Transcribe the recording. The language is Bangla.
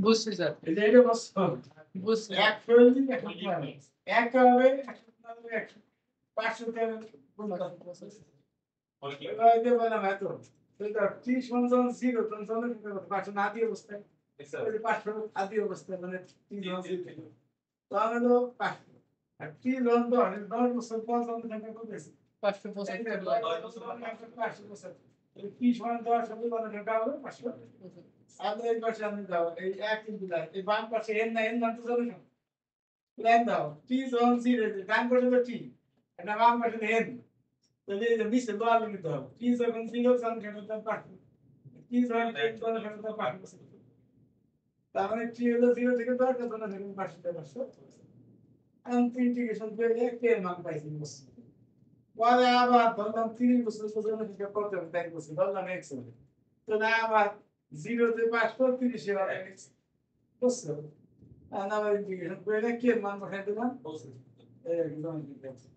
বুঝছি স্যার। এটা এটা বস্তু বুঝছি। এক ফেললি এক হবে 500 এবার বললাম এত সেটা 30 সমান 0 সমান 500 না দিয়ে অবস্থায় 500 আদি অবস্থায় মানে 30 সমান 0 তাহলে তো 500 আর 30 জন তো 10 বছর পর সমান সংখ্যা কত আছে 575 30 সমান 10 হবে মানে সংখ্যা হবে 500 আর এই পাশে আমি দাও এই এক কিন্তু দাও এই বাম পাশে n না n মান তো যাবে না প্ল্যান দাও 30 সমান 0 ডান পাশে তো t এটা বাম পাশে n তাহলে এই নিচে তো আর লিখতে হবে 30 সমান 0 সংখ্যা কত 500 30 সমান 1 সংখ্যা কত 500 তার মানে t হলো 0 থেকে 10 কত না 500 ইন্টিগ্রেশন করে কে মান পাইছি পরে আবার ধরলাম 30 বছর পর্যন্ত হিসাব করতে হবে 3 বছর ধরলাম x হবে তো না আবার 0 তে 500 30 এ হবে x বুঝছো আর আবার ইন্টিগ্রেশন করে কে মান বসাই দিলাম একদম ঠিক আছে